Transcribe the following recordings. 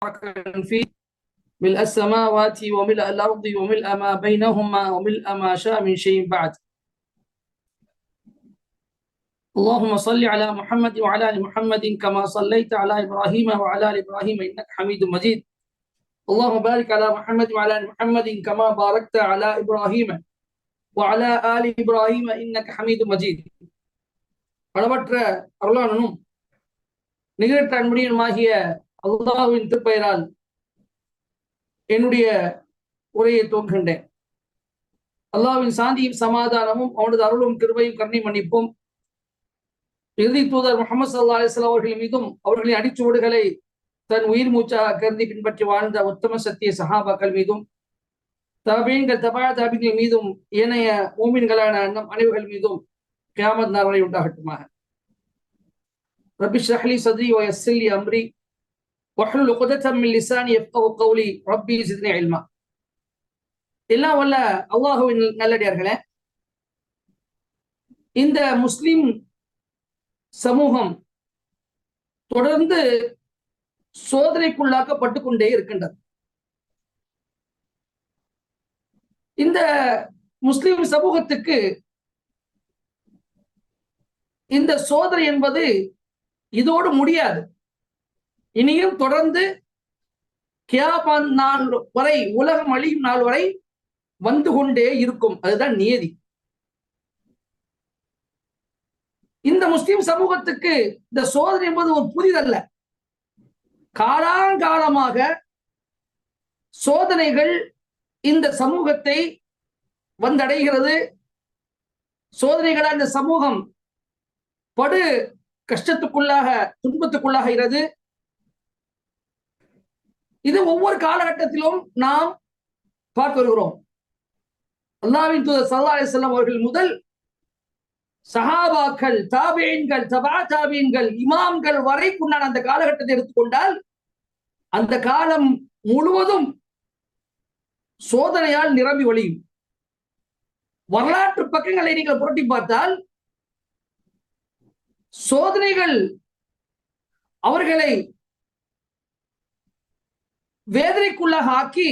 فيه ملء السماوات وملء الأرض وملء ما بينهما وملء ما شاء من شيء بعد. اللهم صل على محمد وعلى آل محمد كما صليت على إبراهيم وعلى آل إبراهيم إنك حميد مجيد. اللهم بارك على محمد وعلى آل محمد كما باركت على إبراهيم وعلى آل إبراهيم إنك حميد مجيد. அளவற்ற அருளாளனும் நிகரற்ற அன்புடையனுமாகிய அல்லாஹ்வின் திருப்பெயரால் என்னுடைய உரையை துவங்குகின்றேன். அல்லாஹ்வின் சாந்தியும் சமாதானமும் அவனது அருளும் கிருபையும் கருணை மன்னிப்பும் இறுதி தூதர் முஹம்மது ஸல்லல்லாஹு அலைஹி வஸல்லம் அவர்கள் மீதும் அவர்களின் அடிச்சுவடுகளை தன் உயிர் மூச்சாக கருதி பின்பற்றி வாழ்ந்த உத்தம சத்திய சஹாபாக்கள் மீதும் தபீன்கள் தபா தாபிகள் மீதும் ஏனைய மூமின்களான நம் அனைவர்கள் மீதும் கியாமத் நாள் வரை உண்டாகட்டுமாக. ரப்பி ஷ்ரஹ் லி ஸத்ரி வ யஸ்ஸிர் லி அம்ரி வஹ்லுல் உக்தத்தம் மின் லிசானி யஃப்கஹு கௌலி ரப்பி ஸித்னி இல்மா. எல்லாம் வல்ல அல்லாஹ்வின் நல்லடியார்களே, இந்த முஸ்லிம் சமூகம் தொடர்ந்து சோதனைக்குள்ளாக்கப்பட்டு கொண்டே இருக்கின்றது. இந்த முஸ்லிம் சமூகத்துக்கு இந்த சோதனை என்பது இதோடு முடியாது. இனியும் தொடர்ந்து கியாமத் நாள் வரை, உலகம் அழியும் நாள் வரை வந்து கொண்டே இருக்கும். அதுதான் நியதி. இந்த முஸ்லிம் சமூகத்துக்கு இந்த சோதனை என்பது ஒரு புதிதல்ல. காலாங்காலமாக சோதனைகள் இந்த சமூகத்தை வந்தடைகிறது. சோதனைகளால் இந்த சமூகம் படு கஷ்டத்துக்குள்ளாக, துன்பத்துக்குள்ளாகிறது. இது ஒவ்வொரு காலகட்டத்திலும் நாம் பார்த்து வருகிறோம். அல்லாஹ்வின் தூதர் ஸல்லல்லாஹு அலைஹி வஸல்லம் அவர்கள் முதல் சஹாபாக்கள், தாபீன்கள், தபா தாபீன்கள், இமாம்கள் வரைக்குண்டான அந்த காலகட்டத்தை எடுத்துக்கொண்டால் அந்த காலம் முழுவதும் சோதனையால் நிரம்பி வழியும். வரலாற்று பக்கங்களை நீங்கள் புரட்டி பார்த்தால் சோதனைகள் அவர்களை வேதனைக்குள்ளாக ஆக்கி,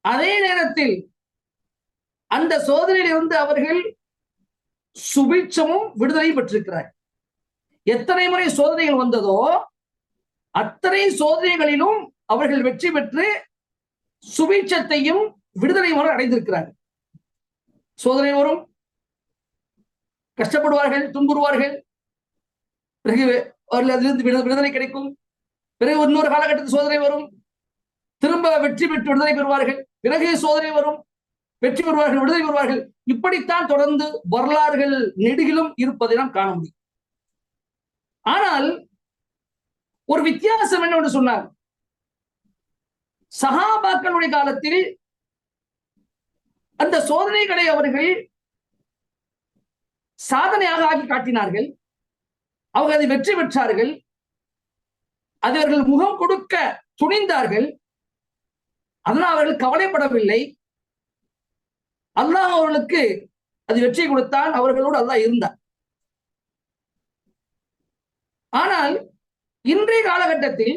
அதே நேரத்தில் அந்த சோதனையிலிருந்து அவர்கள் சுபிட்சமும் விடுதலையும் பெற்றிருக்கிறார். எத்தனை முறை சோதனைகள் வந்ததோ அத்தனை சோதனைகளிலும் அவர்கள் வெற்றி பெற்று சுபிட்சத்தையும் விடுதலையும் அடைந்திருக்கிறார்கள். சோதனை வரும், கஷ்டப்படுவார்கள், துன்புறுவார்கள், பிறகு அவர்கள் அதிலிருந்து விடுதலை கிடைக்கும். பிறகு இன்னொரு காலகட்டத்தில் சோதனை வரும், திரும்ப வெற்றி பெற்று விடுதலை பெறுவார்கள். பிறகு சோதனை வரும், வெற்றி பெறுவார்கள், விடுதலை பெறுவார்கள். இப்படித்தான் தொடர்ந்து வரலாறுகள் நெடுகிலும் இருப்பதை நாம் காண முடியும். ஆனால் ஒரு வித்தியாசம் என்னவென்று சொன்னார், சஹாபாக்களுடைய காலத்தில் அந்த சோதனைகளை அவர்கள் சாதனையாக ஆக்கி காட்டினார்கள். அவர்கள் அதை வெற்றி பெற்றார்கள். அதை அவர்கள் முகம் கொடுக்க துணிந்தார்கள். அதனால் அவர்கள் கவலைப்படவில்லை. அல்லாஹ் அவர்களுக்கு அது வெற்றி கொடுத்தான். அவர்களோடு அல்லாஹ் இருந்தார். ஆனால் இன்றைய காலகட்டத்தில்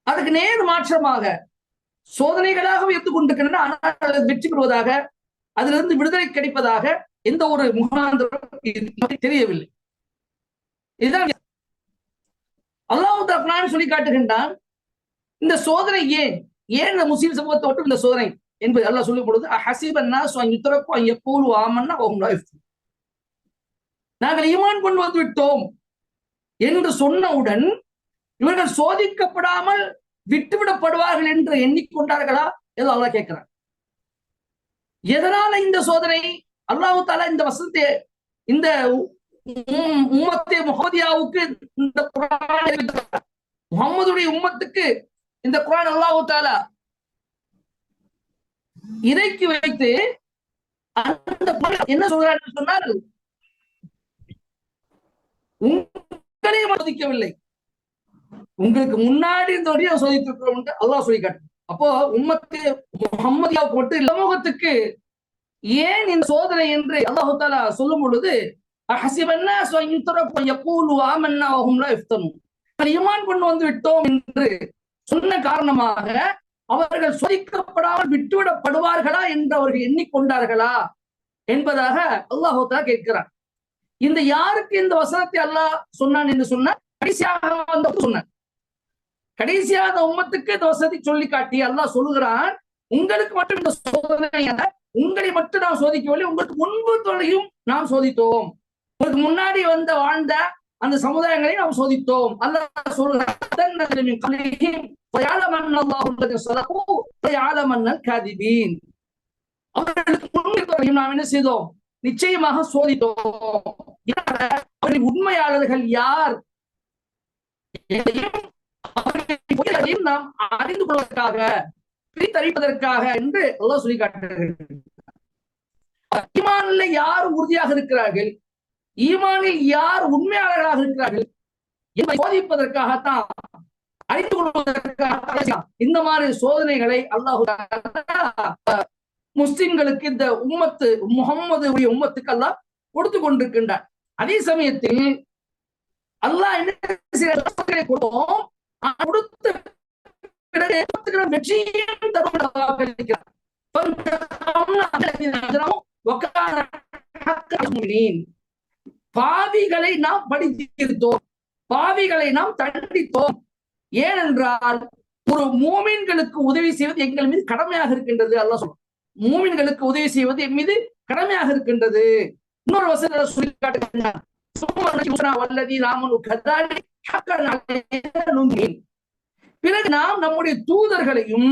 அதுக்கு நேர் மாற்றமாக சோதனைகளாக எடுத்துக்கொண்டிருக்கின்றன. ஆனால் வெற்றி பெறுவதாக, அதிலிருந்து விடுதலை கிடைப்பதாக எந்த ஒரு முகாந்திரம் தெரியவில்லை. இதுதான் அல்லாஹ் தஆலா சொல்லி காட்டுகின்றான். இந்த சோதனை ஏன் இந்த முஸ்லிம் சமூகத்தை ஒட்டும் இந்த சோதனை என்பது அல்லாஹ் சொல்லும் பொழுது, அஹஸிபன் நாஸ் அன் யுத்ரகு அன் யகூலு ஆமன்னா வஹும் லா யுஃப்தனூன், நாங்கள் ஈமான் கொண்டு வந்து விட்டோம் என்று சொன்னவுடன் இவர்கள் சோதிக்கப்படாமல் விட்டுவிடப்படுவார்கள் என்று எண்ணிக்கொண்டார்களா என்று அல்லாஹ் கேட்கிறார். எதனால இந்த சோதனை? அல்லாஹ் தஆலா இந்த வசனத்தை இந்த உம்மத்தே முஹம்மதியாவுக்கு இந்த குர்ஆனை, முஹம்மதுடைய உம்மத்துக்கு இந்த குர்ஆன் அல்லாஹ் தஆலா இறக்கி வைத்து அந்த என்ன சொல்றார் சொன்னால், உங்களையும் சோதிக்கவில்லை, உங்களுக்கு முன்னாடி இந்த வழியை சோதித்திருக்கிறோம் என்று அல்லாஹ் சொல்லி காட்டு. அப்போ உம்மத்து முஹம்மதியாவுக்கு மட்டும் சமூகத்துக்கு ஏன் இந்த சோதனை என்று அல்லாஹ் தஆலா சொல்லும் பொழுது, அஹஸிபன் நாஸ் அன் யுத்ரகு அன் யகூலு ஆமன்னா வஹும் லா யுஃப்தனூன், ஈமான் கொண்டு வந்து விட்டோம் என்று சொன்ன காரணமாக அவர்கள் சோதிக்கப்படாமல் விட்டுவிடப்படுவார்களா என்று அவர்கள் எண்ணிக்கொண்டார்களா என்பதாக அல்லாஹ் தஆலா கேட்கிறார். இந்த யாருக்கு இந்த வசனத்தை அல்லாஹ் சொன்னான் என்று சொன்ன கடைசியாக வந்த சொன்னான். கடைசியாக அந்த உம்மத்துக்கு இந்த வசனத்தை சொல்லி காட்டி அல்லாஹ் சொல்லுகிறான், உங்களுக்கு மட்டும் இந்த சோதனை உங்களை மட்டும் நாம் சோதிக்கவில்லை, உங்களுக்கு முன்பு தொழிலையும் நாம் சோதித்தோம், உங்களுக்கு முன்னாடி வாழ்ந்த அந்த சமுதாயங்களை நாம் சோதித்தோம். அல்லாஹ் சொல்லுகிறான், அவர்களுக்கு முன்பு நாம் என்ன செய்தோம், நிச்சயமாக சோதித்தோம். உண்மையாளர்கள் யார் நாம் அறிந்து கொள்வதற்காக, பிரித்தறிப்பதற்காக என்று அல்லாஹ் சொல்லி காட்டுகிறார்கள். ஈமானில் யார் உறுதியாக இருக்கிறார்கள், ஈமானில் யார் உண்மையாளர்களாக இருக்கிறார்கள் என்பதை சோதிப்பதற்காகத்தான், அறிந்து கொள்வதற்காக இந்த மாதிரி சோதனைகளை அல்லாஹ் முஸ்லிம்களுக்கு, இந்த உம்மத்து முகம்மது உம்மத்துக்கு அல்லாஹ் கொடுத்து கொண்டிருக்கின்றார். அதே சமயத்தில் அல்லாஹ் என்ன சோதனைகளை கொடுத்தோம், கொடுத்த வெற்றியும் பாவிகளை நாம் படித்திருத்தோம், பாவிகளை நாம் தண்டித்தோம். ஏனென்றால் ஒரு மூமின்களுக்கு உதவி செய்வது எங்கள் மீது கடமையாக இருக்கின்றது. அல்லாஹ் சொல்றோம், மூமின்களுக்கு உதவி செய்வது என் மீது கடமையாக இருக்கின்றது. இன்னொரு வசனத்தை சொல்லி காட்டுகிறார், பிறகு நாம் நம்முடைய தூதர்களையும்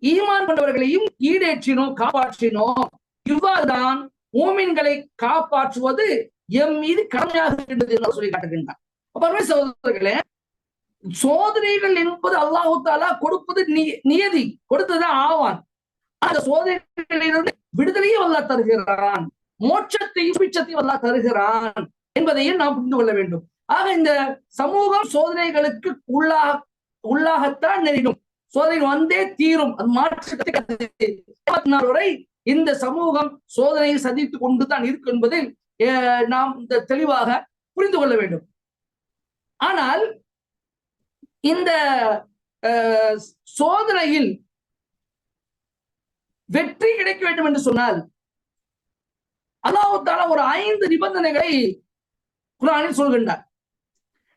ஈமான் கொண்டவர்களையும் ஈடேற்றினோம், காப்பாற்றினோம். இவ்வாறுதான் மூமின்களை காப்பாற்றுவது எம் மீது கடமையாக இருக்கின்றது என்று சொல்லி காட்டுகின்றார். அப்ப சகோதரர்களே, சோதனைகள் என்பது அல்லாஹு தஆலா கொடுப்பது நியதி, கொடுத்ததுதான் ஆவான். அந்த சோதனைகளிலிருந்து விடுதலையும் அல்லாஹ் தருகிறான், மோட்சத்தையும் பிச்சத்தையும் அல்லாஹ் தருகிறான் என்பதையும் நாம் புரிந்து கொள்ள வேண்டும். ஆக இந்த சமூகம் சோதனைகளுக்கு உள்ளாகத்தான் நேரிடும், சோதனை வந்தே தீரும், அது மாற்று வரை இந்த சமூகம் சோதனையை சந்தித்துக் கொண்டுதான் இருக்கும் என்பதில் நாம் இந்த தெளிவாக புரிந்து கொள்ள வேண்டும். ஆனால் இந்த சோதனையில் வெற்றி கிடைக்க வேண்டும் என்று சொன்னால் அல்லாஹ் தஆலா ஒரு 5 நிபந்தனைகளை குர்ஆனில் சொல்கின்றார்.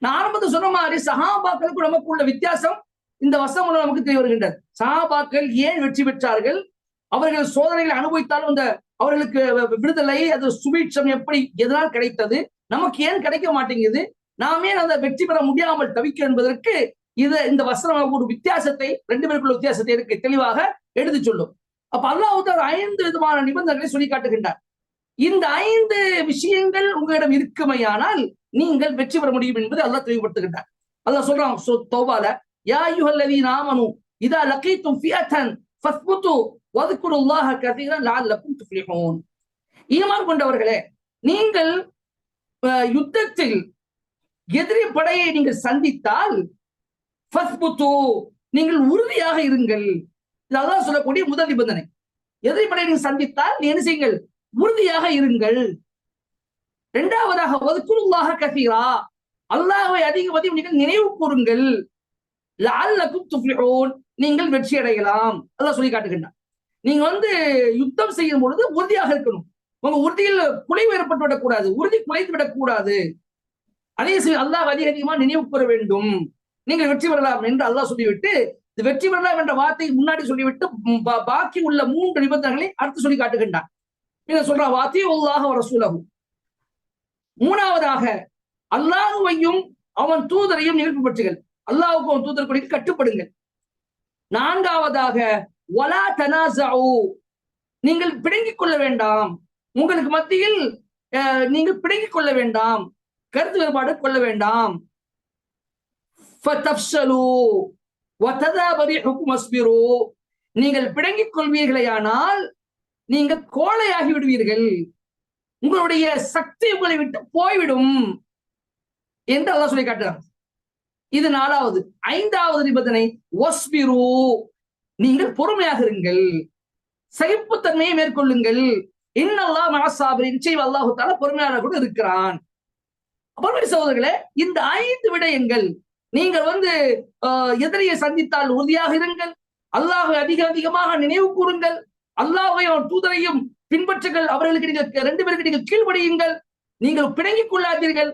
நான் ஆரம்பத்தில் சொன்ன மாதிரி சஹாபாக்களுக்கு நமக்கு உள்ள வித்தியாசம் இந்த வசனம் நமக்கு தெரிய வருகின்றது. சஹாபாக்கள் ஏன் வெற்றி பெற்றார்கள், அவர்கள் சோதனைகளை அனுபவித்தாலும் அந்த அவர்களுக்கு விடுதலை, அது சுபீட்சம் எப்படி எதனால் கிடைத்தது, நமக்கு ஏன் கிடைக்க மாட்டேங்குது, நாம் ஏன் அந்த வெற்றி பெற முடியாமல் தவிக்க என்பதற்கு இந்த வசனம் ஒரு வித்தியாசத்தை, 2 பேருக்குள்ள வித்தியாசத்தை எனக்கு தெளிவாக எடுத்து சொல்லும். அப்ப அல்லாஹ் ஒரு 5 விதமான நிபந்தனைகளை சொல்லி காட்டுகின்றார். இந்த 5 விஷயங்கள் உங்களிடம் இருக்குமையானால் நீங்கள் வெற்றி பெற முடியும் என்பதை அல்லாஹ் தெளிவுபடுத்துகின்றார். அல்லாஹ் சொல்றான் தௌபால, யா அய்யுஹல்லதீன ஆமனூ இதா லகீதும் ஃபியத்தன் ஃபஸ்புது வذ்குருல்லாஹ கஸீரன் லஅல்லகும் துஃப்லிஹூன். ஈமான் கொண்டவர்களே, நீங்கள் யுத்தத்தில் எதிரி படையை நீங்கள் சந்தித்தால் ஃபஸ்புது, நீங்கள் உறுதியாக இருங்கள். இது அல்லாஹ் சொல்லக்கூடிய முதல் நிபந்தனை. எதிரி படையை நீங்கள் சந்தித்தால் நீ என்ன செய்யுங்கள், உறுதியாக இருங்கள். இரண்டாவதாக வذ்குருல்லாஹ கஸீரா, அல்லாஹ்வை அதிகம் நீங்கள் நினைவு கூறுங்கள். லஅல்லகும் துஃப்லிஹூன், நீங்கள் வெற்றி அடையலாம். அல்லாஹ் சொல்லி காட்டுகின்றான். நீங்க யுத்தம் செய்யும் பொழுது உறுதியாக இருக்கணும். உங்க உறுதியில் குலைவு ஏற்பட்டு விடக்கூடாது, உறுதி குலைத்து விடக்கூடாது. அதே அல்லாஹ் அதிகமா நினைவு கூற வேண்டும், நீங்கள் வெற்றி பெறலாம் என்று அல்லாஹ் சொல்லிவிட்டு, வெற்றி பெறலாம் என்ற வார்த்தையை முன்னாடி சொல்லிவிட்டு பாக்கி உள்ள 3 நிபந்தனைகளை அடுத்து சொல்லி காட்டுகின்றான். நீங்க சொல்ற வஅதீஉல்லாஹ வ ரசூலஹு, மூணாவதாக அல்லாஹ்வையும் அவன் தூதரையும் நீங்கள் பின்பற்றுங்கள், அல்லாஹ்வுக்கு அவன் தூதருக்கு கட்டுப்படுங்கள். நான்காவதாக வலா தனாஸஉ, நீங்கள் பிடுங்கிக் கொள்ள வேண்டாம், உங்களுக்கு மத்தியில் நீங்கள் பிடுங்கிக் கொள்ள வேண்டாம், கருத்து வேறுபாடு கொள்ள வேண்டாம். ஃபதஃப்ஷலு வததப ரிஹுக்கும் வஸ்பிரு, நீங்கள் பிடுங்கிக் கொள்வீர்களேயானால் நீங்கள் கோழையாகி விடுவீர்கள், உங்களுடைய சக்தி உங்களை விட்டு போய்விடும் என்று அல்லாஹ் சொல்லி காட்டுறான். இது 4வது. 5வது நிபந்தனை வஸ்பிரு, நீங்கள் பொறுமையாக இருங்கள், சகிப்புத்தன்மையை மேற்கொள்ளுங்கள். இன்னல்லாஹ் மஅஸ்ஸாபிரீன், நிச்சயம் அல்லாஹ் தஆலா பொறுமையாளர்களோடு இருக்கிறான். சகோதரர்களே, இந்த 5 விடயங்கள் நீங்கள் எதிரியை சந்தித்தால் உறுதியாக இருங்கள். அல்லாஹை அதிக அதிகமாக நினைவு கூறுங்கள். அல்லாஹையும் தூதரையும் பின்பற்றுங்கள். அவர்களுக்கு நீங்கள் 2 பேருக்கு நீங்கள் கீழ்ப்படியுங்கள். நீங்கள் பிணங்கிக் கொள்ளாதீர்கள்.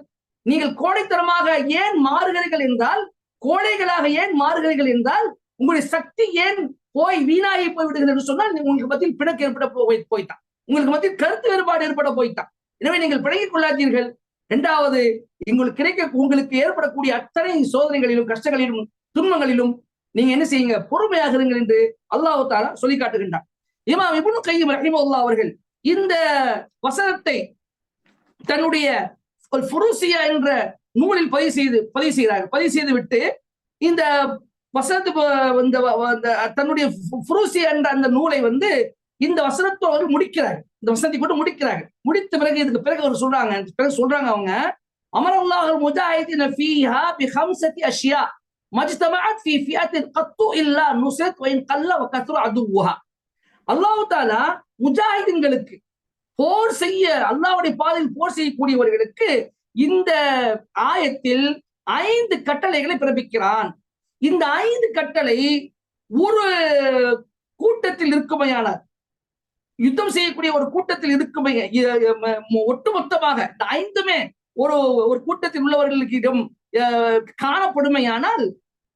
நீங்கள் கோடைத்தனமாக ஏன் மாறுகிறீர்கள் என்றால், கோடைகளாக ஏன் மாறுகிறீர்கள் என்றால், உங்களுடைய சக்தி ஏன் போய் வீணாகி போய் விடுகிறது என்று சொன்னால், உங்களுக்கு மத்தியில் பிணக்கு ஏற்பட போய்த்தான், உங்களுக்கு மத்தியில் கருத்து வேறுபாடு ஏற்பட போய்த்தான். எனவே நீங்கள் பிணங்கிக் கொள்ளாதீர்கள். 2வது, உங்களுக்கு ஏற்படக்கூடிய அத்தனை சோதனைகளிலும் கஷ்டங்களிலும் துன்பங்களிலும் நீங்க என்ன செய்யுங்க, பொறுமையாக இருங்கள் என்று அல்லாஹ் தஆலா சொல்லி காட்டுகின்றார். இமாம் இப்னு கையிம் ரஹிமஹுல்லாஹ் அவர்கள் இந்த வசனத்தை தன்னுடைய ஃபுரூசியா என்ற நூலில் பதிவு செய்து விட்டு இந்த வசனத்துக்கு தன்னுடைய ஃபுரூசியா என்ற அந்த நூலை இந்த வசனத்தோடு முடிக்கிறாங்க. இந்த வசனத்தை போட்டு முடிக்கிறாங்க. முடித்த பிறகு இதுக்கு பிறகு அவர் சொல்றாங்க அவங்க, அமரல்லாஹுல் முஜாஹிதீன ஃபீஹா பிஹம்ஸதி அஷ்யா மஜ்தமஅத் ஃபீ ஃபியத்தின் கத்து இல்லா நுஸரத் வ இன் கல்ல வ கத்ர அதுவுஹா. அல்லாஹ் தஆலா முஜாஹிதீன்களுக்கு போர் செய்ய, அல்லாஹ்வுடைய பாதையில் போர் செய்யக்கூடியவர்களுக்கு இந்த ஆயத்தில் 5 கட்டளைகளை பிறப்பிக்கிறான். இந்த 5 கட்டளை ஒரு கூட்டத்தில் இருக்குமையானார், யுத்தம் செய்யக்கூடிய ஒரு கூட்டத்தில் இருக்குமே, ஒட்டுமொத்தமாக இந்த 5மே ஒரு கூட்டத்தில் உள்ளவர்களுக்கு காணப்படுமையானால்,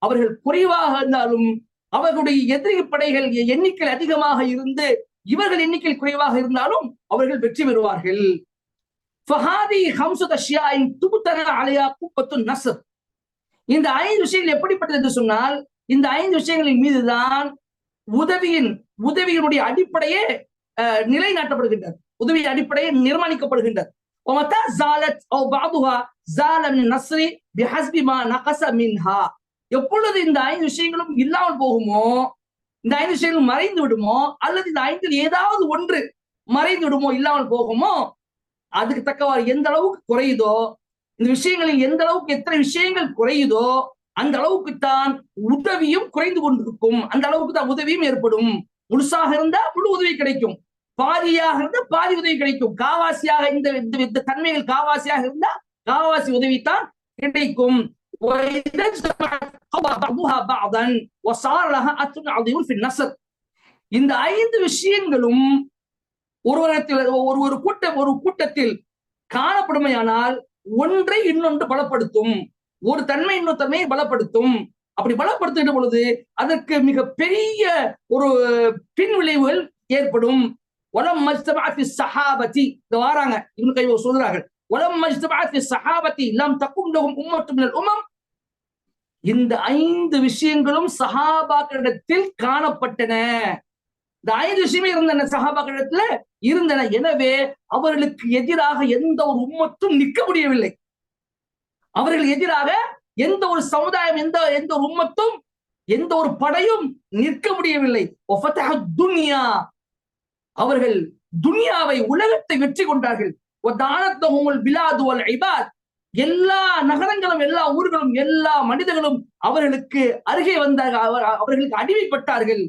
அவர்கள் குறைவாக இருந்தாலும் அவர்களுடைய எதிரி படைகள் எண்ணிக்கை அதிகமாக இருந்து இவர்கள் எண்ணிக்கை குறைவாக இருந்தாலும் அவர்கள் வெற்றி பெறுவார்கள். இந்த 5 விஷயங்கள் எப்படிப்பட்டது என்று சொன்னால், இந்த 5 விஷயங்களின் மீதுதான் உதவியினுடைய அடிப்படையே நிலைநாட்டப்படுகின்றது, உதவி அடிப்படையே நிர்மாணிக்கப்படுகின்றது. எப்பொழுது இந்த 5 விஷயங்களும் இல்லாமல் போகுமோ, இந்த 5 விஷயங்களும் மறைந்து விடுமோ, அல்லது இந்த 5ல் ஏதாவது ஒன்று மறைந்து விடுமோ, இல்லாமல் போகுமோ, அதுக்கு தக்கவாறு எந்த அளவுக்கு குறையுதோ, இந்த விஷயங்களில் எந்த அளவுக்கு எத்தனை விஷயங்கள் குறையுதோ அந்த அளவுக்கு தான் உதவியும் குறைந்து கொண்டிருக்கும், அந்த அளவுக்கு தான் உதவியும் ஏற்படும். முழுசாக இருந்தா முழு உதவி கிடைக்கும், பாதியாக இருந்தா பாதி உதவி கிடைக்கும். காவாசியாக இந்த தன்மைகள் காவாசியாக இருந்தா காவாசி உதவித்தான் கிடைக்கும். இந்த 5 விஷயங்களும் ஒரு கூட்டத்தில் காணப்படுமையானால் ஒன்றை இன்னொன்று பலப்படுத்தும், ஒரு தன்மை இன்னொரு தன்மையை பலப்படுத்தும். அப்படி பலப்படுத்துகின்ற பொழுது அதற்கு மிக பெரிய ஒரு பின் விளைவுகள் ஏற்படும். வலம் மஜ்தமஅத் ஸஹாபதி வாராங்க, இப்னு கையிம் சொல்றார்கள், வலம் மஜ்தமஅத் ஸஹாபதி லம் தகும் லஹும் உம்மத்துன் மினல் உமம். இந்த 5 விஷயங்களும் சஹாபாக்களிடத்தில் காணப்பட்டன. இந்த 5 விஷயமே இருந்தன, சஹாபாக்களிடத்துல இருந்தன. எனவே அவர்களுக்கு எதிராக எந்த ஒரு உம்மத்தும் நிற்க முடியவில்லை. அவர்கள் எதிராக எந்த ஒரு சமுதாயம், எந்த ஒரு உம்மத்தும், எந்த ஒரு படையும் நிற்க முடியவில்லை. துன்யா, அவர்கள் துன்யாவை, உலகத்தை வெற்றி கொண்டார்கள். எல்லா நகரங்களும், எல்லா ஊர்களும், எல்லா மனிதர்களும் அவர்களுக்கு அருகே வந்தார்கள், அவர்களுக்கு அடிமைப்பட்டார்கள்.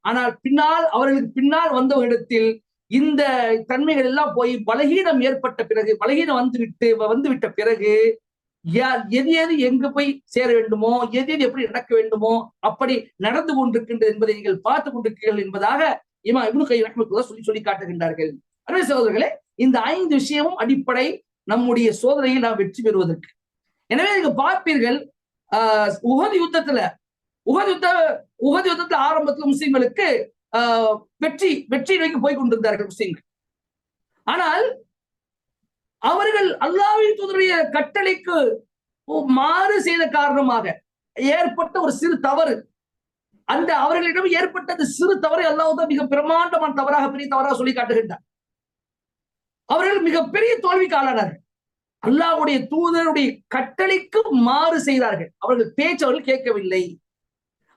ஆனால் அவர்களுக்கு பின்னால் வந்தவரிடத்தில் இந்த தன்மைகள் எல்லாம் போய் பலகீனம் ஏற்பட்ட பிறகு, பலகீனம் வந்துவிட்ட பிறகு எது எங்கு போய் சேர வேண்டுமோ, எது எப்படி நடக்க வேண்டுமோ அப்படி நடந்து கொண்டிருக்கின்றது என்பதை நீங்கள் பார்த்து கொண்டிருக்கிறீர்கள் என்பதாக இமாம் இப்னு கையிம் ரஹ்மத்துல்லாஹ் சொல்லி காட்டுகின்றார்கள். அருமை சகோதரர்களே, இந்த 5 விஷயமும் அடிப்படை நம்முடைய சோதனையில் நாம் வெற்றி பெறுவதற்கு. எனவே நீங்க பார்ப்பீர்கள், உஹது யுத்தத்துல ஆரம்பத்தில் முஸ்லிம்களுக்கு வெற்றி நோக்கி போய் கொண்டிருந்தார்கள் முஸ்லிம்கள். ஆனால் அவர்கள் அல்லாஹ்வின் தூதருடைய கட்டளைக்கு மாறு செய்த காரணமாக ஏற்பட்ட ஒரு சிறு தவறு, அந்த அவர்களிடம் ஏற்பட்ட சிறு தவறை அல்லாஹ் தான் மிக பிரமாண்டமான தவறாக, பெரிய தவறாக சொல்லி காட்டுகின்றார். அவர்கள் மிகப்பெரிய தோல்விக்கு ஆளானார்கள். அல்லாஹ்வுடைய தூதருடைய கட்டளைக்கு மாறு செய்தார்கள். அவர்கள் பேச்சு அவர்கள் கேட்கவில்லை.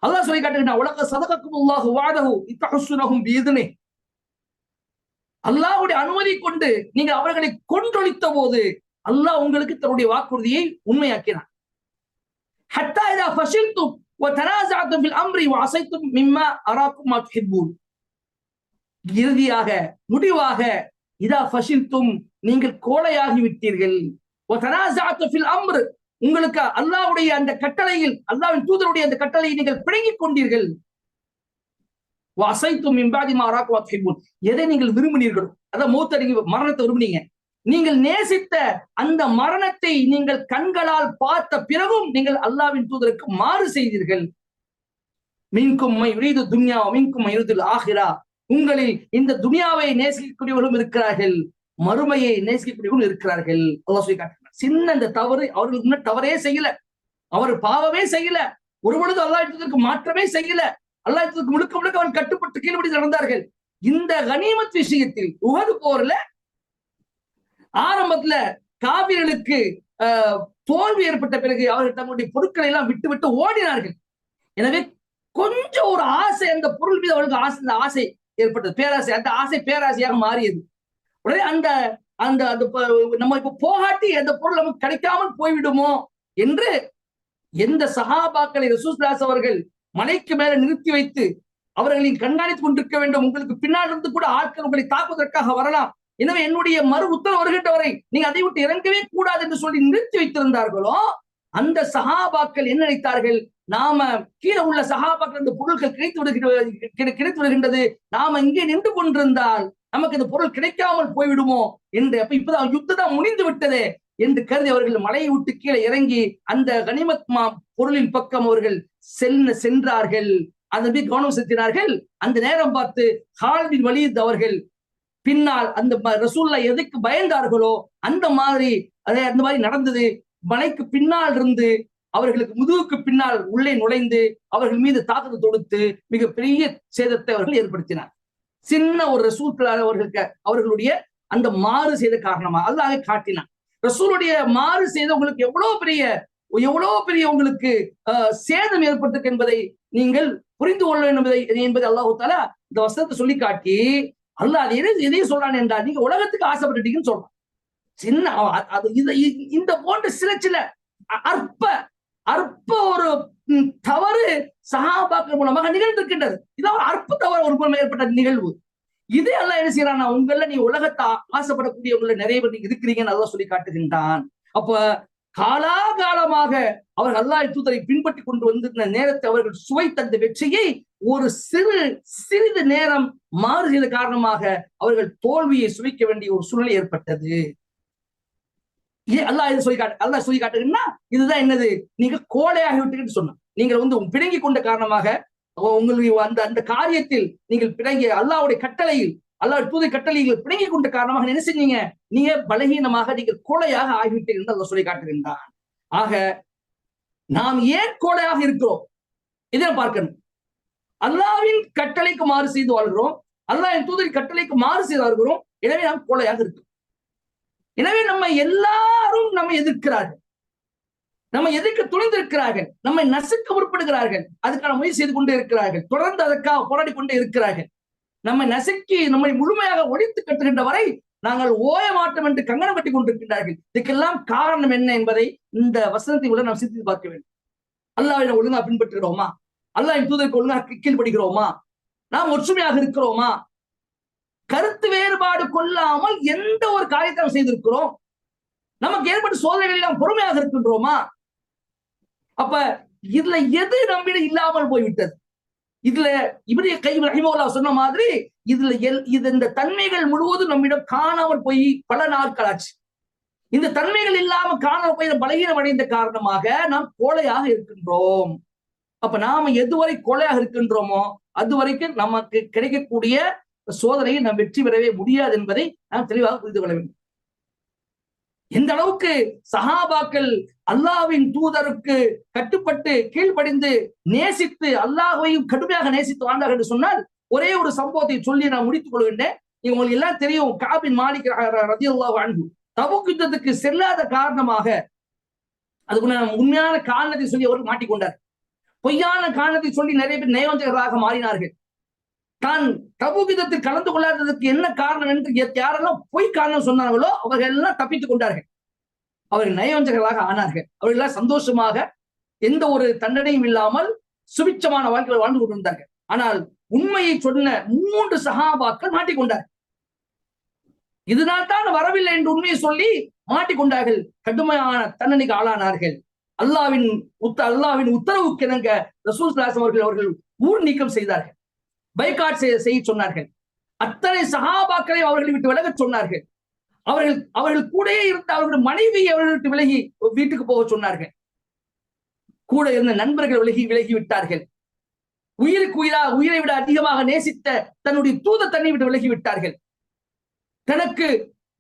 அல்லாஹ் சொல்லி காட்டுகின்றார், உலக சதகக்குமுல்லாஹு வஅதஹு இத்தஹஸ்ஸுனஹும் பிஇذنஹி. அல்லாஹ்வுடைய அனுமதி கொண்டு நீங்கள் அவர்களை கொன்றொழித்த போது அல்லாஹ் உங்களுக்கு தன்னுடைய வாக்குறுதியை உண்மையாக்கினார். ஹத்தா இதா ஃபஷில்தும் வ தனாஸஅதும் ஃபில் அம்ரி வ அஸைதும் மிம்மா அராக்கும் மா துஹிப்பூன். இறுதியாக, முடிவாக, இதா ஃபஷில்தும், நீங்கள் கோழையாகி விட்டீர்கள். உங்களுக்கு அல்லாஹ்வுடைய அந்த கட்டளையில், அல்லாஹ்வின் தூதருடைய அந்த கட்டளையை நீங்கள் பிடுங்கிக் கொண்டீர்கள். எதை நீங்கள் விரும்பினீர்களோ, அதான் மௌத்தடங்கி மரணத்தை விரும்பினீங்க. நீங்கள் நேசித்த அந்த மரணத்தை நீங்கள் கண்களால் பார்த்த பிறகும் நீங்கள் அல்லாஹ்வின் தூதருக்கு மாறு செய்தீர்கள். மின்கும் யுரீது துன்யா மின்கும் யுரீதுல் ஆகிரா. உங்களில் இந்த துனியாவை நேசிக்கக்கூடியவர்களும் இருக்கிறார்கள், மறுமையை நேசிக்கக்கூடியவர்களும் இருக்கிறார்கள். அல்லாஹ் சொல்லி காட்டுறார். சின்ன இந்த தவறு, அவர்களுக்கு முன்ன தவறே செய்யல, அவர் பாவமே செய்யல, ஒரு பொழுது அல்லாஹ்விற்கு மாற்றமே செய்யல, அல்லாஹ்விற்கு முழுக்க முழுக்க அவன் கட்டுப்பட்டு கீழ்படி நடந்தார்கள். இந்த கனிமத் விஷயத்தில் உஹது போர்ல ஆரம்பத்துல காவிர்களுக்கு தோல்வி ஏற்பட்ட பிறகு அவர்கள் தங்களுடைய பொருட்களை எல்லாம் விட்டு விட்டு ஓடினார்கள். எனவே கொஞ்சம் ஒரு ஆசை, அந்த பொருள் மீது அவர்களுக்கு ஆசை ஏற்பட்டது, பேராசை. அந்த ஆசை பேராசையாக மாறியது. உடனே அந்த அந்த நம்ம இப்ப போகாட்டி அந்த பொருள் நமக்கு கிடைக்காமல் போய்விடுமோ என்று எந்த சஹாபாக்களை ரசூல் ஸல்லல்லாஹு அவர்கள் மலைக்கு மேல நிறுத்தி வைத்து அவர்களின் கண்காணித்துக் கொண்டிருக்க வேண்டும், உங்களுக்கு பின்னால் இருந்து கூட ஆட்கள் உங்களை தாக்குவதற்காக வரலாம், எனவே என்னுடைய மறு உத்தரவு வருகின்ற வரை நீங்க அதை விட்டு இறங்கவே கூடாது என்று சொல்லி நிறுத்தி வைத்திருந்தார்களோ, அந்த சஹாபாக்கள் என்ன நினைத்தார்கள், நாம கீழே உள்ள சஹாபாக்கள் அந்த பொருட்கள் கிடைத்து விடுகின்றது, நாம இங்கே நின்று கொண்டிருந்தால் நமக்கு இந்த பொருள் கிடைக்காமல் போய்விடுமோ என்று, அப்ப இப்பதான் யுத்தம் தான் முடிந்து விட்டதே என்று கருதி அவர்கள் மலையை விட்டு கீழே இறங்கி அந்த கனிமத் பொருளின் பக்கம் அவர்கள் சென்றார்கள். அதன் மீது கவனம் செலுத்தினார்கள். அந்த நேரம் பார்த்து காலித் பின் வலீத் அவர்கள் பின்னால் அந்த ரசூலுல்லாஹ் எதுக்கு பயந்தார்களோ அந்த மாதிரி நடந்தது. மலைக்கு பின்னால் இருந்து அவர்களுக்கு முதுகுக்கு பின்னால் உள்ளே நுழைந்து அவர்கள் மீது தாக்குதல் தொடுத்து மிகப்பெரிய சேதத்தை அவர்கள் ஏற்படுத்தினார். சின்ன ஒரு ரசூல் அவர்களுடைய அந்த மாறு செய்த காரணமா அல்லாஹ் காட்டினான். ரசூலுடைய மாறு செய்த உங்களுக்கு எவ்வளவு பெரிய உங்களுக்கு சேதம் ஏற்பட்டிருக்கு என்பதை நீங்கள் புரிந்து கொள்ள வேண்டும் என்பதை அல்லாஹ் தஆலா இந்த வசனத்தை சொல்லி காட்டி, அல்லாஹ் எதையும் சொல்றான் என்றால், நீங்க உலகத்துக்கு ஆசைப்பட்டுட்டீங்கன்னு சொல்றான். சின்ன இந்த போன்ற சில அற்ப ஒரு தவறு சஹாபாக்கள் மூலமாக நிகழ்ந்திருக்கின்றது. இதான் ஒரு அற்ப தவறு ஒரு ஏற்பட்ட நிகழ்வு. இதே அல்லாஹ் என்ன செய்யறானா, உங்கள நீ உலகத்தை ஆசைப்படக்கூடியவங்கள நிறைய பேர் நீங்க இருக்கிறீங்கன்னு அல்லாஹ் சொல்லி காட்டுகின்றான். அப்ப காலாகாலமாக அவர்கள் அல்லாஹ் தூதரை பின்பற்றி கொண்டு வந்திருந்த நேரத்தை அவர்கள் சுவைத்த அந்த வெற்றியை ஒரு சிறிது நேரம் மாறு செய்த காரணமாக அவர்கள் தோல்வியை சுவைக்க வேண்டிய ஒரு சூழ்நிலை ஏற்பட்டது. அல்லாஹ் சொல்லி காட்டுங்கன்னா இதுதான் என்னது, நீங்க கோழையாகி விட்டுக்கிட்டு சொன்ன, நீங்கள் பிணங்கி கொண்ட காரணமாக உங்களுக்கு அந்த காரியத்தில் நீங்கள் பிணங்கி அல்லாஹ்வுடைய கட்டளையில், அல்லாஹ் தூதை கட்டளையில் பிணங்கி கொண்ட காரணமாக என்ன செஞ்சீங்க, நீங்க பலகீனமாக நீங்கள் கோழையாக ஆகிவிட்டீர்கள் என்று அல்லாஹ் சொல்லி காட்டுகின்றான். ஆக நாம் ஏன் கோழையாக இருக்கிறோம் இதை பார்க்கணும். அல்லாஹ்வின் கட்டளைக்கு மாறு செய்து வாழ்கிறோம், அல்லாஹ்வின் தூதரின் கட்டளைக்கு மாறு செய்து வாழ்கிறோம், எனவே நாம் கோழையாக இருக்கிறோம். எனவே நம்ம எல்லாரும் நம்ம எதிர்க்கிறார்கள், நம்ம எதிர்க்க துணிந்திருக்கிறார்கள், நம்மை நசுக்க முற்படுகிறார்கள், அதுக்கான முயற்சி செய்து கொண்டே இருக்கிறார்கள், தொடர்ந்து அதற்காக போராடி கொண்டே இருக்கிறார்கள். நம்மை நசுக்கி நம்மை முழுமையாக ஒழித்து கட்டுகின்ற வரை நாங்கள் ஓய மாட்டோம் என்று கங்கணம் கட்டி கொண்டிருக்கின்றார்கள். இதுக்கெல்லாம் காரணம் என்ன என்பதை இந்த வசனத்தை உள்ள நாம் சிந்தித்து பார்க்க வேண்டும். அல்லாஹ்வை நாம் ஒழுங்கா பின்பற்றுகிறோமா, அல்லாஹ்வின் தூதருக்கு ஒழுங்காக கீழ்ப்படுகிறோமா, நாம் ஒற்றுமையாக இருக்கிறோமா, கருத்து வேறுபாடு கொள்ளாமல் எந்த ஒரு காரியத்தை செய்திருக்கிறோம், நமக்கு ஏற்பட்ட சோதனைகளில் நாம் பொறுமையாக இருக்கின்றோமா? அப்ப இதுல எது நம்மிடம் இல்லாமல் போய்விட்டது? இதுல இப்னு கையிம் ரஹிமஹுல்லாஹ் சொன்ன மாதிரி இந்த தன்மைகள் முழுவதும் நம்மிடம் காணாமல் போய் பல நாட்கள் ஆச்சு. இந்த தன்மைகள் இல்லாம காணாமல் போய் பலகீனம் அடைந்த காரணமாக நாம் கோழையாக இருக்கின்றோம். அப்ப நாம எதுவரை கோழையாக இருக்கின்றோமோ அது வரைக்கும் நமக்கு கிடைக்கக்கூடிய சோதனையை நாம் வெற்றி பெறவே முடியாது என்பதை நாம் தெளிவாக புரிந்து கொள்ள வேண்டும். எந்த அளவுக்கு சஹாபாக்கள் அல்லாஹ்வின் தூதருக்கு கட்டுப்பட்டு கீழ்ப்படிந்து நேசித்து அல்லாஹ்வையும் கடுமையாக நேசித்து வாழ்ந்தார்கள் என்று சொன்னால், ஒரே ஒரு சம்பவத்தை சொல்லி நான் முடித்துக் கொள்கின்றேன். உங்களுக்கு எல்லாம் தெரியும், கஅப் பின் மாலிக் ரலியல்லாஹு அன்ஹு தபூக் யுத்தத்துக்கு செல்லாத காரணமாக அதுக்கு உண்மையான காரணத்தை சொல்லி அவர்கள் மாட்டிக்கொண்டார். பொய்யான காரணத்தை சொல்லி நிறைய பேர் நயவஞ்சகர்களாக மாறினார்கள். தான் தபூக் யுத்தத்தில் கலந்து கொள்ளாததற்கு என்ன காரணம் என்று யாரெல்லாம் பொய் காரணம் சொன்னார்களோ அவர்கள் எல்லாம் தப்பித்துக் கொண்டார்கள். அவர்கள் நயவஞ்சகர்களாக ஆனார்கள். அவர்கள் எல்லாம் சந்தோஷமாக எந்த ஒரு தண்டனையும் இல்லாமல் சுபிட்சமான வாழ்க்கையில் வாழ்ந்து கொண்டிருந்தார்கள். ஆனால் உண்மையை சொன்ன 3 சஹாபாக்கள் மாட்டிக்கொண்டார்கள். இதனால் தான் வரவில்லை என்று உண்மையை சொல்லி மாட்டிக்கொண்டார்கள், கடுமையான தண்டனைக்கு ஆளானார்கள். அல்லாவின் உத்தரவுக்கு இணங்க ரசூல் ஸல்லல்லாஹு அலைஹி அவர்கள் ஊர் நீக்கம் செய்தார்கள், பைகாட் செய்ய சொன்னார்கள். அத்தனை சஹாபாக்களை அவர்களை விட்டு விலக சொன்னார்கள். அவர்கள் கூடயே இருந்த அவர்களுடைய மனைவி அவர்கள் விட்டு விலகி வீட்டுக்கு போக சொன்னார்கள். கூட இருந்த நண்பர்கள் விலகி விட்டார்கள். உயிரை விட அதிகமாக நேசித்த தன்னுடைய தூத தன்னை விட்டு விலகி விட்டார்கள். தனக்கு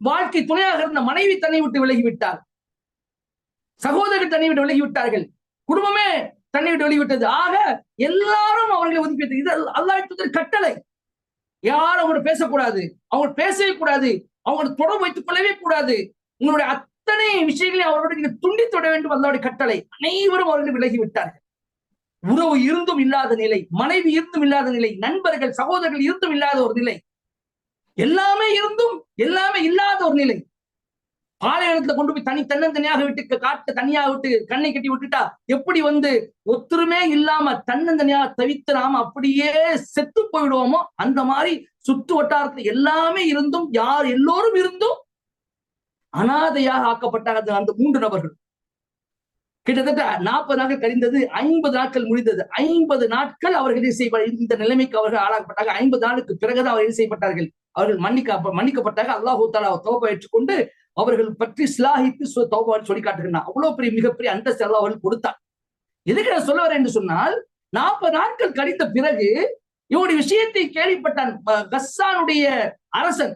வாழ்க்கை துணையாக இருந்த மனைவி தன்னை விட்டு விலகிவிட்டார். சகோதரர்கள் தன்னை விட்டு விலகிவிட்டார்கள். குடும்பமே தன்னை விட்டு விலகிவிட்டது. ஆக எல்லாரும் அவர்களை ஒதுக்கி, இது அல்லாஹ்வின் கட்டளை. யாரும் அவங்களோட பேசக்கூடாது, அவங்க பேசவே கூடாது, அவங்களோட தொடர்பு வைத்துக் கொள்ளவே கூடாது. உங்களுடைய அத்தனை விஷயங்களையும் அவரோட நீங்க துண்டித்து விட வேண்டும், அல்லாஹ்வுடைய கட்டளை. அனைவரும் அவர்கள் விலகிவிட்டார்கள். உறவு இருந்தும் இல்லாத நிலை, மனைவி இருந்தும் இல்லாத நிலை, நண்பர்கள் சகோதரர்கள் இருந்தும் இல்லாத ஒரு நிலை, எல்லாமே இருந்தும் எல்லாமே இல்லாத ஒரு நிலை. பாலைவனத்துல கொண்டு போய் தன்னந்தனியாக விட்டு காட்டு தனியாக விட்டு கண்ணை கட்டி விட்டுட்டா எப்படி ஒத்துருமே இல்லாம தன்னந்தனியாக தவித்து நாம அப்படியே செத்து போயிடுவோமோ அந்த மாதிரி சுத்து வட்டாரத்துல எல்லாமே இருந்தும் எல்லோரும் இருந்தும் அனாதையாக ஆக்கப்பட்டாங்க அந்த 3 நபர்கள். கிட்டத்தட்ட 40 நாட்கள் கழிந்தது, 50 நாட்கள் முடிந்தது. 50 நாட்கள் அவர்கள் இந்த நிலைமைக்கு அவர்கள் ஆளாக்கப்பட்டாங்க. 50 நாளுக்கு பிறகுதான் அவர்கள் செய்யப்பட்டார்கள். அவர்கள் மன்னிக்கப்பட்டாங்க. அல்லாஹு தஆலா தௌபா ஏற்றுக்கொண்டு அவர்கள் பற்றி ஸ்லாஹித்து தௌபா சொல்லி காட்டுகிறார். அவ்வளவு பெரிய மிகப்பெரிய அந்தஸ்து அல்லாஹ் அவர்கள் கொடுத்தார். எதுக்கு நான் சொல்ல வரேன் என்று சொன்னால், 40 நாட்கள் கழித்த பிறகு இவருடைய விஷயத்தை கேள்விப்பட்டான் கஸ்ஸானுடைய அரசன்.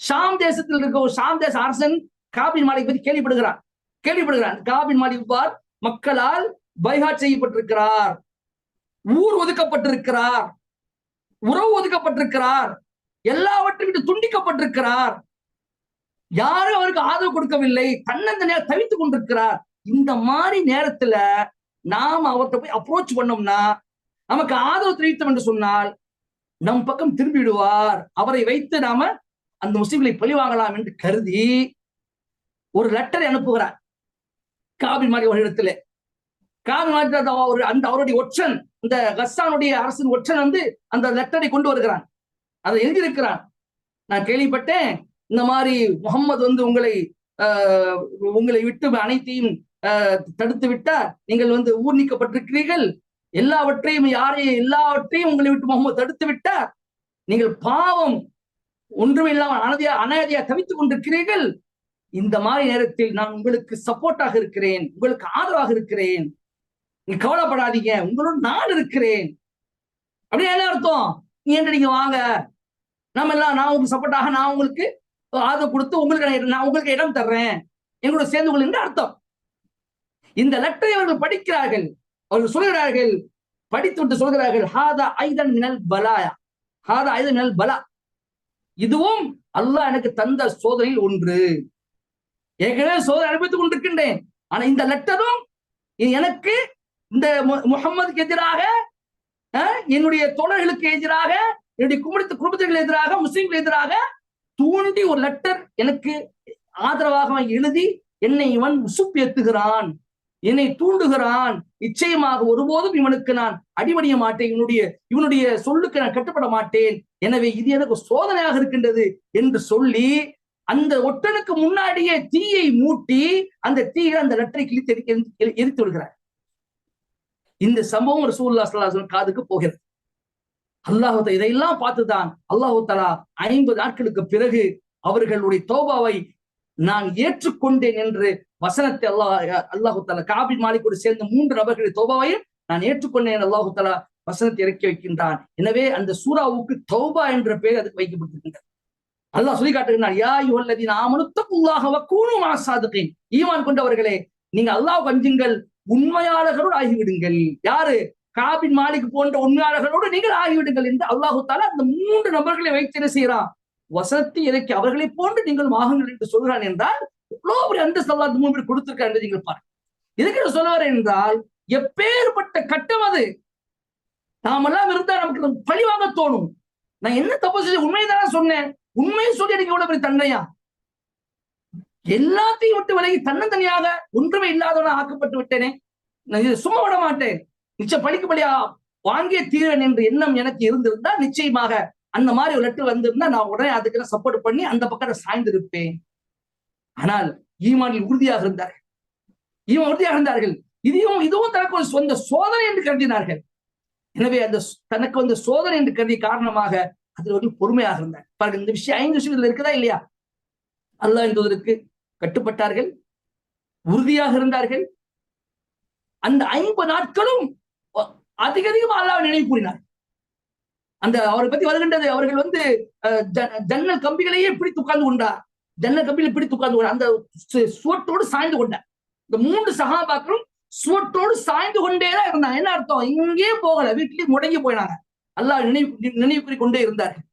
ஷாம் தேசத்தில் இருக்க ஒரு ஷாம் தேச அரசன் காபின் மாலிக் பற்றி கேள்விப்படுகிறான். காபின் மாலிக் மக்களால் பைஹாட் செய்யப்பட்டிருக்கிறார், ஊர் ஒதுக்கப்பட்டிருக்கிறார், உறவு ஒதுக்கப்பட்டிருக்கிறார், எல்லாவற்றையும் துண்டிக்கப்பட்டிருக்கிறார், யாரும் அவருக்கு ஆதரவு கொடுக்கவில்லை, தன்னந்தனியாக தவித்துக் கொண்டிருக்கிறார். இந்த மாதிரி நேரத்துல நாம் அவர்கிட்ட போய் அப்ரோச் பண்ணோம்னா, நமக்கு ஆதரவு தெரிவித்தோம் என்று சொன்னால் நம் பக்கம் திரும்பிடுவார், அவரை வைத்து நாம அந்த முஸ்லிம்களை பழி வாங்கலாம் என்று கருதி ஒரு லெட்டரை அனுப்புகிறார் காபின் மாலிக் அவர்களிடத்துல. காபின் மாலிக் அந்த அவருடைய ஒற்றன், இந்த கஸ்ஸானுடைய அரசின் ஒற்றன் அந்த லெட்டரை கொண்டு வருகிறான். அதை எழுதியிருக்கிறான். நான் கேள்விப்பட்டேன், இந்த மாதிரி முகம்மது உங்களை விட்டு அனைத்தையும் தடுத்து விட்டார், நீங்கள் ஊர் நீக்கப்பட்டிருக்கிறீர்கள், எல்லாவற்றையும் உங்களை விட்டு முகம்மது தடுத்து விட்டார், நீங்கள் பாவம் ஒன்றுமே இல்லாமல் அனாதையா தவித்துக் கொண்டிருக்கிறீர்கள். இந்த மாதிரி நேரத்தில் நான் உங்களுக்கு சப்போர்ட்டாக இருக்கிறேன், உங்களுக்கு ஆதரவாக இருக்கிறேன், நீங்க கவலைப்படாதீங்க, உங்களோட நான் இருக்கிறேன். அப்படியே என்ன அர்த்தம்? நீங்க வாங்க, நான் உங்களுக்கு சப்போர்ட்டாக, நான் உங்களுக்கு ஆதரவு கொடுத்து நான் உங்களுக்கு இடம் தர்றேன், எங்களோட சேர்ந்து கொள்ள என்று அர்த்தம். இந்த லெட்டரை அவர்கள் படிக்கிறார்கள். அவர்கள் சொல்கிறார்கள், படித்து விட்டு சொல்கிறார்கள், ஹாதா ஐதன் மினல் பலாயா, ஹாதா ஐதன் மினல் பலா, இதுவும் அல்லாஹ் எனக்கு தந்த சோதனையில் ஒன்று. ஏற்கனவே சோதனை அனுபவித்துக் கொண்டிருக்கின்றேன். ஆனா இந்த லெட்டரும் எனக்கு இந்த முகம்மதுக்கு எதிராக, என்னுடைய தோழர்களுக்கு எதிராக, என்னுடைய குடும்பத்திற்கு எதிராக, முஸ்லிம்களுக்கு எதிராக தூண்டி ஒரு லெட்டர் எனக்கு ஆதரவாக எழுதி என்னை இவன் உசுப்பேத்துகிறான், என்னை தூண்டுகிறான். நிச்சயமாக ஒருபோதும் இவனுக்கு நான் அடிபணிய மாட்டேன், இவனுடைய சொல்லுக்கு நான் கட்டுப்பட மாட்டேன். எனவே இது எனக்கு சோதனையாக இருக்கின்றது என்று சொல்லி அந்த ஒட்டனுக்கு முன்னாடியே தீயை மூட்டி அந்த தீயை அந்த லெட்டரை கிழித்து எரித்து விடுகிறார். இந்த சம்பவம் ரசூலுல்லாஹி ஸல்லல்லாஹு அலைஹி வஸல்லம் காதுக்கு போகிறது. அல்லாஹ் இதையெல்லாம் பார்த்துதான் அல்லாஹ் தஆலா 50 நாட்களுக்கு பிறகு அவர்களுடைய தௌபாவை நான் ஏற்றுக்கொண்டேன் என்று வசனத்தை அல்லாஹ் தஆலா காபின் மாலிக்கோடு சேர்ந்த 3 நபர்களுடைய தௌபாவையும் நான் ஏற்றுக்கொண்டேன் அல்லாஹ் தஆலா வசனத்தை இறக்கி வைக்கின்றான். எனவே அந்த சூராவுக்கு தௌபா என்ற பெயர் அதுக்கு வைக்கப்பட்டிருக்கின்றது. அல்லாஹ் சொல்லி காட்டுகிறான், யா அய்யுஹல்லதீன ஆமனு தக்குல்லாஹ வ கூனு மஅஸ் ஸாதிகீன், ஈமான் கொண்டவர்களே நீங்கள் அல்லாஹ் அஞ்சுங்கள், உண்மையாளர்களோடு ஆகிவிடுங்கள். யாரு? காபின் மாலிக் போன்ற உண்மையாளர்களோடு நீங்கள் ஆகிவிடுங்கள் என்று அல்லாஹு தஆலா அந்த 3 நபர்களை வைத்து என்ன செய்யறான்? வசனத்தை இறக்கி அவர்களை போன்று நீங்கள் ஆகுங்கள் என்று சொல்கிறான். என்றால் எவ்வளவு பெரிய அந்தஸ்து அல்லாஹ் 3 பேர் கொடுத்திருக்கார் என்று நீங்கள் பாருங்க. எதுக்கு சொல்லுவார் என்றால், எப்பேற்பட்ட கட்டம் அது. நாமெல்லாம் இருந்தா நமக்கு பழிவாங்க தோணும். நான் என்ன தப்பு செஞ்சு உண்மைதானே சொன்னேன், உண்மையை சொல்லி எனக்கு எவ்வளவு பெரிய தண்டையா, எல்லாத்தையும் விட்டு விலகி தன்னந்தனியாக ஒன்றுமே இல்லாதவனா ஆக்கப்பட்டு விட்டேனே, நான் இதை சும்மா விட மாட்டேன், நிச்சயம் பழிக்கு பழியா வாங்கிய தீரன் என்ற எண்ணம் எனக்கு இருந்திருந்தால் நிச்சயமாக அந்த மாதிரி ஒரு லெட்டர் வந்திருந்தா நான் உடனே அதுக்கு சப்போர்ட் பண்ணி அந்த பக்கம் சாய்ந்திருப்பேன். ஆனால் ஈமானில் உறுதியாக இருந்தார்கள். உறுதியாக இருந்தார்கள். இதுவும் தனக்கு ஒரு சொந்த சோதனை என்று கருதினார்கள். எனவே அந்த தனக்கு வந்த சோதனை என்று கருதிய காரணமாக அதில் ஒரு பொறுமையாக இருந்தார். பாருங்க, இந்த விஷயம் 5 விஷயங்கள் இருக்குதா இல்லையா? அல்லாஹ் என்பதற்கு கட்டுப்பட்டார்கள், உறுதியாக இருந்தார்கள். அந்த 50 நாட்களும் அதிகம் அல்லாஹ் நினைவு கூறினார். அந்த அவரை பத்தி வருகின்றது, அவர்கள் ஜன்னல் கம்பிகளையே பிடித்து உட்கார்ந்து கொண்டார். ஜன்னல் கம்பிகளை பிடித்து உட்கார்ந்து கொண்டார். அந்த சுவட்டோடு சாய்ந்து கொண்டார். இந்த 3 சஹாபாக்களும் சுவட்டோடு சாய்ந்து கொண்டேதான் இருந்தாங்க. என்ன அர்த்தம்? இங்கே போகல, வீட்டிலேயே முடங்கி போயினாங்க. அல்லாஹ் நினைவு கூறி கொண்டே இருந்தார்கள்.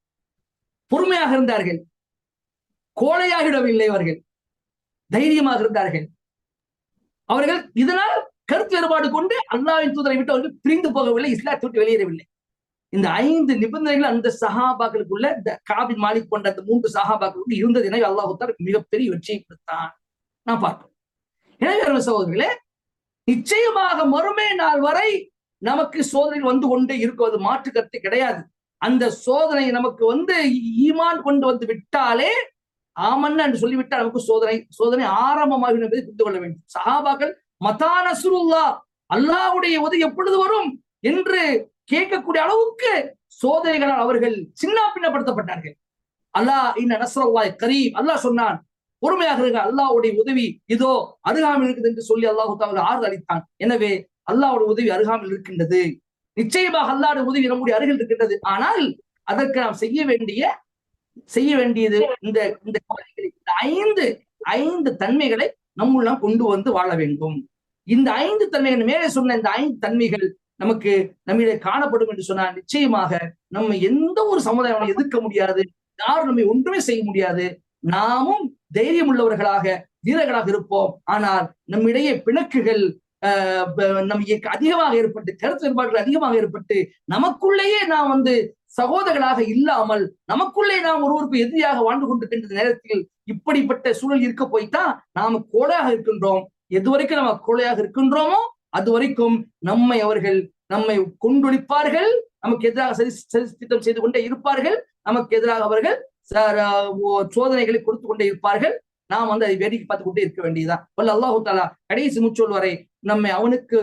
பொறுமையாக இருந்தார்கள். கோழையாகிடவில்லை. அவர்கள் தைரியமாக இருந்தார்கள். அவர்கள் இதனால் கருத்து வேறுபாடு கொண்டு அல்லாஹ்வின் தூதரை விட்டு அவர்கள் பிரிந்து போகவில்லை, இஸ்லாத்தை விட்டு வெளியேறவில்லை. இந்த 5 நிபந்தனைகள் அந்த சஹாபாக்களுக்குள்ள, இந்த காபின் மாலிக் கொண்ட அந்த 3 சஹாபாக்களுக்கு இருந்தது. எனவே அல்லாஹ் மிகப்பெரிய வெற்றியை கொடுத்தான். நான் பார்ப்போம். எனவே சகோதரர்களே, நிச்சயமாக மறுமை நாள் வரை நமக்கு சோதனைகள் வந்து கொண்டே இருக்குவது மாற்று கருத்து கிடையாது. அந்த சோதனை நமக்கு ஈமான் கொண்டு வந்து விட்டாலே, ஆமன்னா என்று சொல்லிவிட்டால் நமக்கு சோதனை ஆரம்பமாகும் என்பதை புரிந்து கொள்ள வேண்டும். சஹாபாக்கள் மதா நஸ்ருல்லாஹ், அல்லாஹ்வுடைய உதவி எப்பொழுது வரும் என்று கேட்கக்கூடிய அளவுக்கு சோதனைகளால் அவர்கள் சின்ன பின்னப்படுத்தப்பட்டார்கள். அல்லாஹ் இன்ன நஸ்ரல்லாஹி கரீம், அல்லாஹ் சொன்னான், பொறுமையாக இருக்க, அல்லாஹ்வுடைய உதவி இதோ அருகாமையில் இருக்குது என்று சொல்லி அல்லாஹ் தஆலா ஆறுதல் அளித்தான். எனவே அல்லாஹ்வுடைய உதவி அருகாமையில் இருக்கின்றது. நிச்சயமாக அல்லாஹ்வுடைய உதவி நம்முடைய அருகில் இருக்கின்றது. ஆனால் அதற்கு நாம் செய்ய வேண்டியது இந்த 5 தன்மைகளை நம்முள் நாம் கொண்டு வந்து வாழ வேண்டும். இந்த 5 தன்மைகள், மேலே சொன்ன இந்த 5 தன்மைகள் நமக்கு நம்மிடையே காணப்படும் என்று சொன்னால் நிச்சயமாக நம்ம எந்த ஒரு சமுதாயம் எதிர்க்க முடியாது, யாரும் நம்மை ஒன்றுமே செய்ய முடியாது. நாமும் தைரியம் உள்ளவர்களாக, வீரர்களாக இருப்போம். ஆனால் நம்மிடையே பிணக்குகள் அதிகமாக ஏற்பட்டு, கருத்து வேறுபாடுகள் அதிகமாக ஏற்பட்டு, நமக்குள்ளேயே நாம் சகோதரர்களாக இல்லாமல் நமக்குள்ளே நாம் ஒருவருக்கு எதிரியாக வாழ்ந்து கொண்டிருக்கின்ற நேரத்தில் இப்படிப்பட்ட சூழல் இருக்க போய்தான் நாம கோழையாக இருக்கின்றோம். எதுவரைக்கும் நம்ம கோழையாக இருக்கின்றோமோ அது வரைக்கும் அவர்கள் நம்மை கொண்டொழிப்பார்கள், நமக்கு எதிராக திட்டம் செய்து கொண்டே இருப்பார்கள், நமக்கு எதிராக அவர்கள் சோதனைகளை கொடுத்து கொண்டே இருப்பார்கள். நாம் அதை வேடிக்கை பார்த்து கொண்டே இருக்க வேண்டியதுதான். அல்லாஹு தஆலா கடைசி முச்சொல் வரை நம்மை அவனுக்கு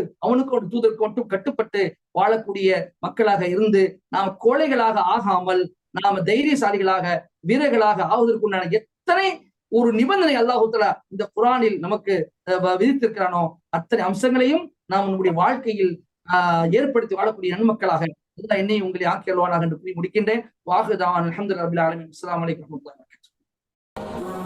ஒரு தூதருக்கு மட்டும் கட்டுப்பட்டு வாழக்கூடிய மக்களாக இருந்து, நாம் கோழைகளாக ஆகாமல் நாம தைரியசாலிகளாக, வீரர்களாக ஆவதற்குண்டான எத்தனை ஒரு நிபந்தனை அல்லாஹு தஆலா இந்த குர்ஆனில் நமக்கு விதித்திருக்கிறானோ அத்தனை அம்சங்களையும் நாம் நம்முடைய வாழ்க்கையில் ஏற்படுத்தி வாழக்கூடிய நன்மக்களாக என்னை உங்களை ஆக்கியல்வானாக என்று கூறி முடிக்கின்றேன். வாஹிதாவான் அல்ஹம்துலில்லாஹி ரப்பில் ஆலமீன். அஸ்ஸலாமு அலைக்கும் வரஹ்மத்துல்லாஹி வபரகாத்துஹு.